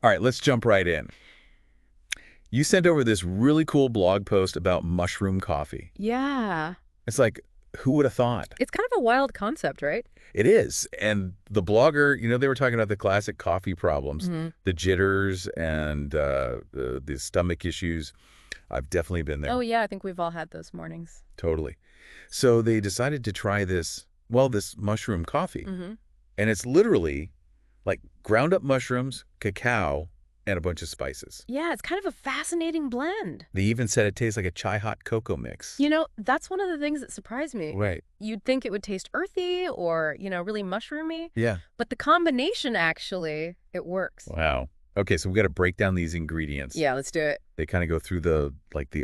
All right, let's jump right in. You sent over this really cool blog post about mushroom coffee. Yeah. It's like, who would have thought? It's kind of a wild concept, right? It is. And the blogger, they were talking about the classic coffee problems, Hmm. the jitters and the stomach issues. I've definitely been Oh, there. yeah, I think we've all had those mornings. Totally. So they decided to try this mushroom coffee. Hmm. And it's literally like ground up mushrooms, cacao, and a bunch of spices. Yeah, it's kind of a fascinating blend. They even said it tastes like a chai hot cocoa mix. That's one of the things that surprised me. Right. You'd think it would taste earthy or, really mushroomy, Yeah. but the combination actually, it works. Wow. Okay, so we've got to break down these ingredients. Yeah, let's do it. They kind of go through the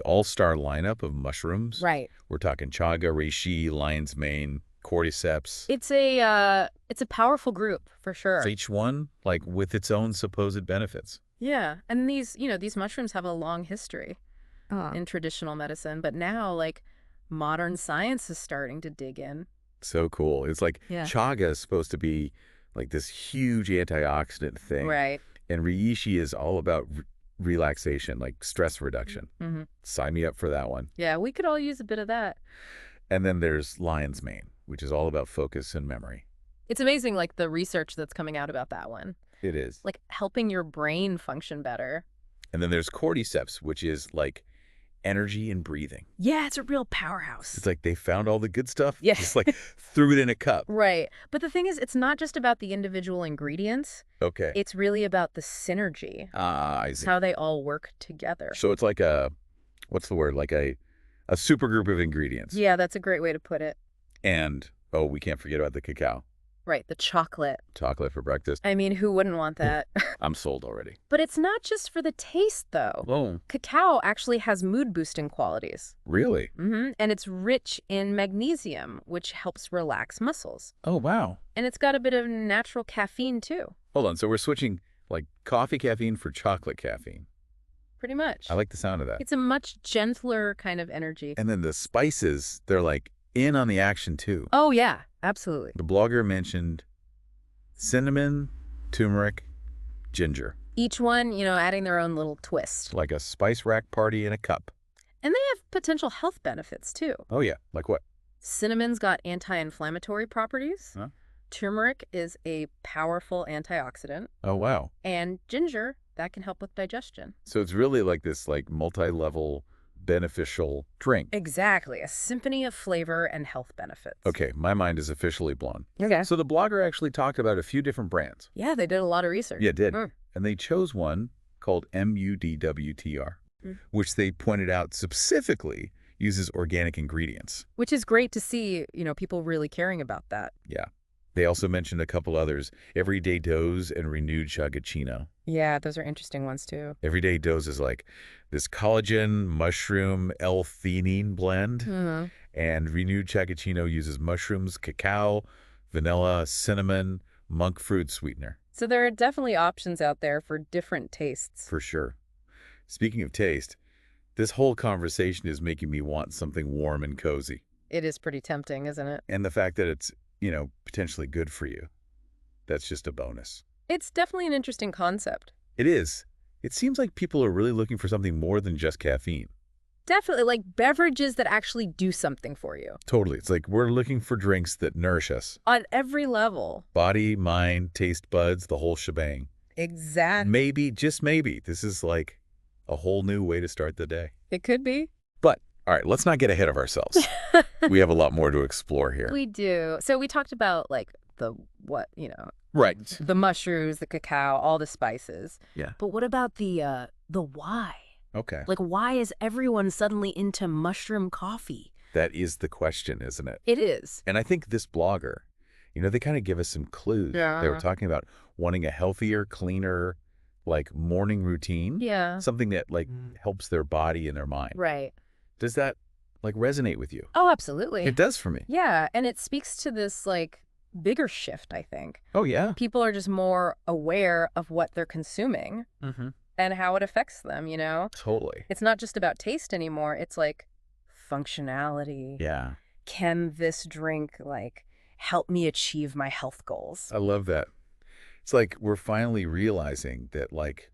all-star lineup of mushrooms. Right. We're talking chaga, reishi, lion's mane, cordyceps. It's a powerful group for sure. So each one, like, with its own supposed benefits. Yeah, and these mushrooms have a long history in traditional medicine, but now like modern science is starting to dig in. So cool. It's like Yeah. chaga is supposed to be like this huge antioxidant thing. Right. And reishi is all about relaxation, like stress reduction. Hmm. Sign me up for that one. Yeah, we could all use a bit of that. And then there's lion's mane, which is all about focus and memory. It's amazing, like the research that's coming out about that one, It is. like helping your brain function better. And then there's cordyceps, which is like energy and breathing. Yeah, it's a real powerhouse. It's like they found all the good stuff, Yeah. just like threw it in a cup. Right. But the thing is, it's not just about the individual ingredients. Okay. It's really about the synergy. I It's see. how they all work together. So it's like what's the word? Like a super group of ingredients. Yeah, that's a great way to put it. And, oh, we can't forget about the cacao. Right, the chocolate. Chocolate for breakfast. I mean, who wouldn't want that? I'm sold already. But it's not just for the taste, though. Oh, Cacao actually has mood-boosting qualities. really? And it's rich in magnesium, which helps relax muscles. Oh, wow. And it's got a bit of natural caffeine, too. Hold on. So we're switching like coffee caffeine for chocolate caffeine. Pretty much. I like the sound of that. It's a much gentler kind of energy. And then the spices, they're like in on the action too. Oh, yeah, absolutely. The blogger mentioned cinnamon, turmeric, ginger, Each one, adding their own little twist. like a spice rack party in a cup. And they have potential health benefits, too. Oh, yeah. Like what? Cinnamon's got anti-inflammatory properties. Huh? Turmeric is a powerful antioxidant. Oh, wow. And ginger, that can help with digestion. So it's really like this like multi-level beneficial drink. Exactly. A symphony of flavor and health benefits. Okay, my mind is officially blown. Okay. So the blogger actually talked about a few different brands. Yeah, they did a lot of research. Yeah, it did. Mm. And they chose one called MUDWTR, Mm. which they pointed out specifically uses organic ingredients. Which is great to see, people really caring about that. Yeah. They also mentioned a couple others, Everyday Dose and Renewed Chagachino. Yeah, those are interesting ones, too. Everyday Dose is like this collagen, mushroom, L-theanine blend. Mm-hmm. And Renewed Chagachino uses mushrooms, cacao, vanilla, cinnamon, monk fruit sweetener. So there are definitely options out there for different tastes. For sure. Speaking of taste, this whole conversation is making me want something warm and cozy. It is pretty tempting, isn't it? And the fact that it's, potentially good for you, that's just a bonus. It's definitely an interesting concept. It is. It seems like people are really looking for something more than just caffeine. Definitely, like beverages that actually do something for you. Totally. It's like we're looking for drinks that nourish us. On every level. Body, mind, taste buds, the whole shebang. Exactly. Maybe, just maybe, this is like a whole new way to start the day. It could be. But, all right, let's not get ahead of ourselves. We have a lot more to explore here. We do. So we talked about like Right. the mushrooms, the cacao, all the spices. Yeah. But what about the why? Okay. Like, why is everyone suddenly into mushroom coffee? That is the question, isn't it? It is. And I think this blogger, they kind of give us some clues. Yeah. They were talking about wanting a healthier, cleaner, like morning routine. Yeah. Something that like helps their body and their mind. Right. Does that like resonate with you? Oh, absolutely. It does for me. Yeah. And it speaks to this like bigger shift, I think. Oh, yeah. People are just more aware of what they're consuming Mm-hmm. and how it affects them, Totally. It's not just about taste anymore. It's like functionality. Yeah. Can this drink like help me achieve my health goals? I love that. It's like we're finally realizing that, like,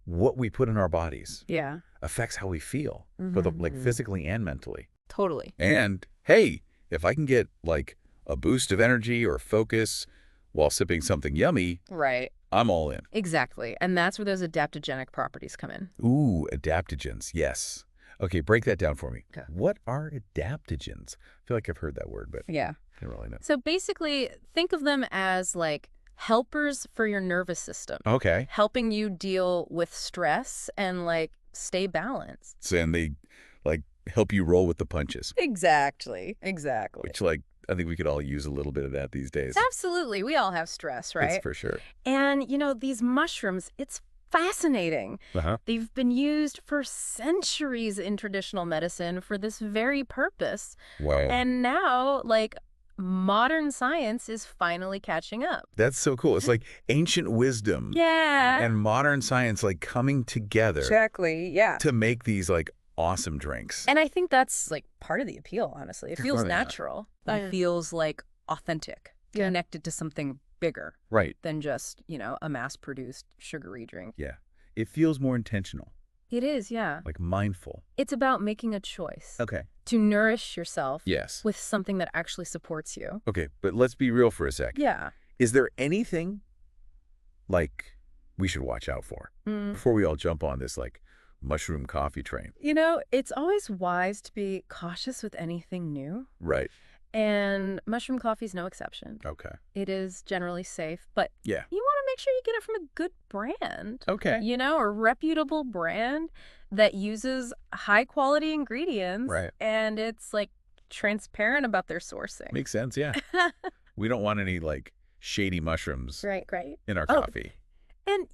what we put in our bodies Yeah. affects how we feel, both like physically and mentally. Totally. And hey, if I can get like a boost of energy or focus while sipping something yummy, Right. I'm all in. Exactly. And that's where those adaptogenic properties come in. Ooh, adaptogens. Yes. Okay, break that down for me. Okay. What are adaptogens? I feel like I've heard that word, but Yeah. I don't really know. So basically, think of them as like helpers for your nervous system, Okay. helping you deal with stress and like stay balanced. So, and they like help you roll with the punches, Exactly. which like I think we could all use a little bit of that these days. Absolutely. We all have stress, That's right? for sure. And, these mushrooms, it's fascinating. Uh-huh. They've been used for centuries in traditional medicine for this very purpose. Wow. And now, like, modern science is finally catching up. That's so cool. It's like ancient wisdom Yeah. and modern science like coming together Exactly. Yeah. to make these like awesome drinks. And I think that's like part of the appeal, honestly. It feels Part of that. natural. It feels like authentic, connected to something bigger Right. than just, a mass-produced sugary drink. Yeah. It feels more intentional, It is, yeah. like mindful. It's about making a choice Okay. to nourish yourself Yes. with something that actually supports you. Okay, but let's be real for a sec. Yeah. Is there anything like we should watch out for before we all jump on this like mushroom coffee train? It's always wise to be cautious with anything new. Right. And mushroom coffee is no exception. Okay. It is generally safe, but Yeah. you want to make sure you get it from a good brand. Okay. A reputable brand that uses high quality ingredients. Right. And it's like transparent about their sourcing. Makes sense, yeah. We don't want any like shady mushrooms Right. in our Oh. coffee. And,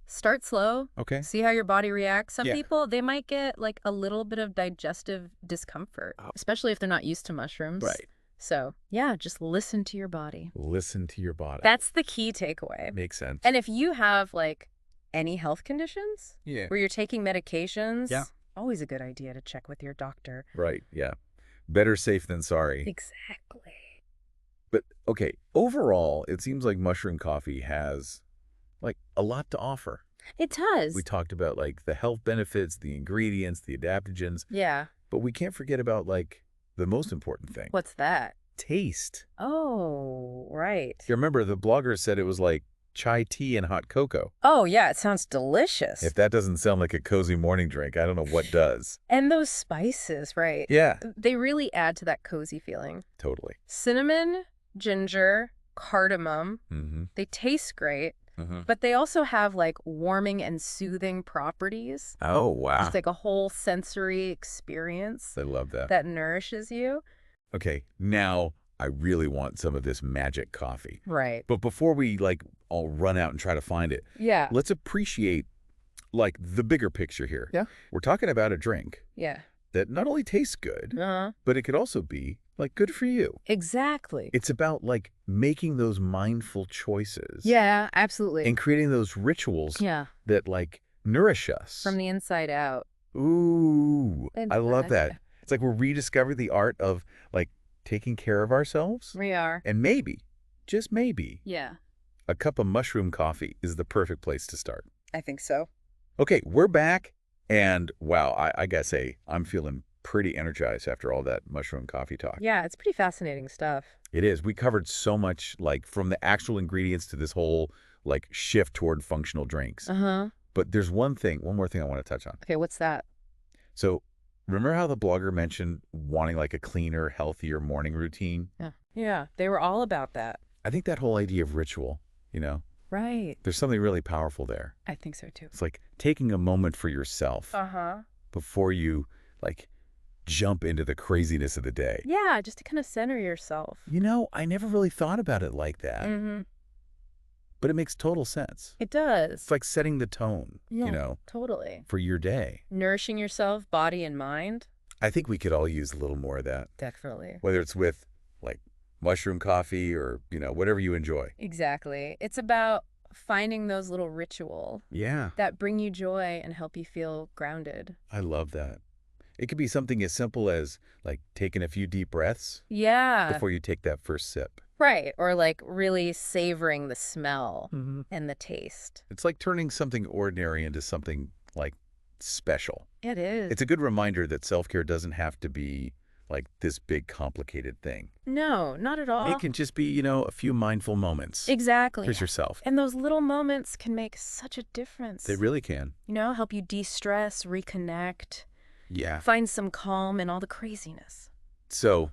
start slow. Okay. See how your body reacts. Some Yeah. people, they might get like a little bit of digestive discomfort, especially if they're not used to mushrooms. Right. So, yeah, just listen to your body. Listen to your body. That's the key takeaway. Makes sense. And if you have like any health conditions Yeah. where you're taking medications, Yeah. always a good idea to check with your doctor. Right, yeah. Better safe than sorry. Exactly. But okay, overall, it seems like mushroom coffee has like a lot to offer. It does. We talked about like the health benefits, the ingredients, the adaptogens, Yeah. but we can't forget about like the most important thing. What's that? Taste. Oh, right. You remember the blogger said it was like chai tea and hot cocoa. Oh, yeah, it sounds delicious. If that doesn't sound like a cozy morning drink, I don't know what does. And those spices, right? Yeah, They really add to that cozy feeling. totally. Cinnamon, ginger, cardamom, Mm-hmm. they taste great, Mm-hmm. but they also have like warming and soothing properties. Oh, wow. Just like a whole sensory experience I love that. that nourishes you. Okay, now I really want some of this magic coffee. Right. But before we like all run out and try to find it, Yeah. let's appreciate like the bigger picture here. Yeah. We're talking about a drink Yeah. that not only tastes good, Uh-huh. but it could also be like good for you. Exactly. It's about like making those mindful choices. Yeah, absolutely. And creating those rituals Yeah. that like nourish us. From the inside out. Ooh, I love that. Fantastic. It's like we're rediscovering the art of like taking care of ourselves. We are. And maybe, just maybe, Yeah, a cup of mushroom coffee is the perfect place to start. I think so. Okay, we're back. And wow, I gotta say, I'm feeling pretty energized after all that mushroom coffee talk. Yeah, it's pretty fascinating stuff. It is. We covered so much, like from the actual ingredients to this whole like shift toward functional drinks. Uh-huh. But there's one more thing I want to touch on. Okay, what's that? So remember how the blogger mentioned wanting like a cleaner, healthier morning routine? Yeah. Yeah, they were all about that. I think that whole idea of ritual, Right. there's something really powerful there. I think so too. It's like taking a moment for yourself Uh-huh. before you like jump into the craziness of the day. Yeah, just to kind of center yourself. I never really thought about it like that, Mm-hmm. but it makes total sense. It does. It's like setting the tone, Yeah, totally. for your day. Nourishing yourself, body and mind. I think we could all use a little more of that, Definitely. whether it's with like mushroom coffee or, whatever you enjoy. Exactly. It's about finding those little rituals Yeah, that bring you joy and help you feel grounded. I love that. It could be something as simple as like taking a few deep breaths Yeah. before you take that first sip. Right. Or like really savoring the smell and the taste. It's like turning something ordinary into something, like, special. It is. It's a good reminder that self-care doesn't have to be, like, this big, complicated thing. No, not at all. It can just be, a few mindful moments. Exactly. Here's yourself. And those little moments can make such a difference. They really can. Help you de-stress, reconnect, Yeah. find some calm in all the craziness. So,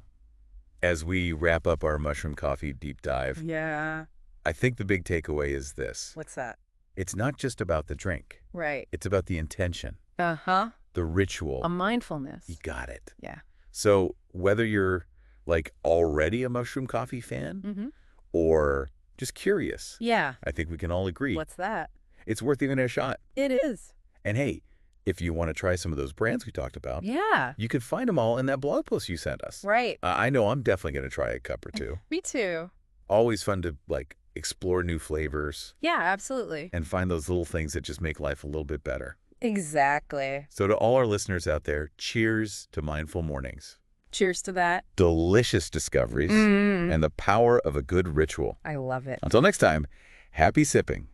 as we wrap up our mushroom coffee deep dive, Yeah. I think the big takeaway is this. What's that? It's not just about the drink. Right. It's about the intention, Uh-huh. the ritual. A mindfulness. You got it. Yeah. So whether you're, like, already a mushroom coffee fan or just curious, Yeah. I think we can all agree What's that? it's worth giving it a shot. It is. And hey, if you want to try some of those brands we talked about, Yeah. you can find them all in that blog post you sent us. Right. I know I'm definitely going to try a cup or two. Me too. Always fun to, like, explore new flavors Yeah, absolutely. and find those little things that just make life a little bit better. Exactly. So to all our listeners out there, cheers to mindful mornings, Cheers to that. delicious discoveries, and the power of a good ritual. I love it. Until next time, happy sipping.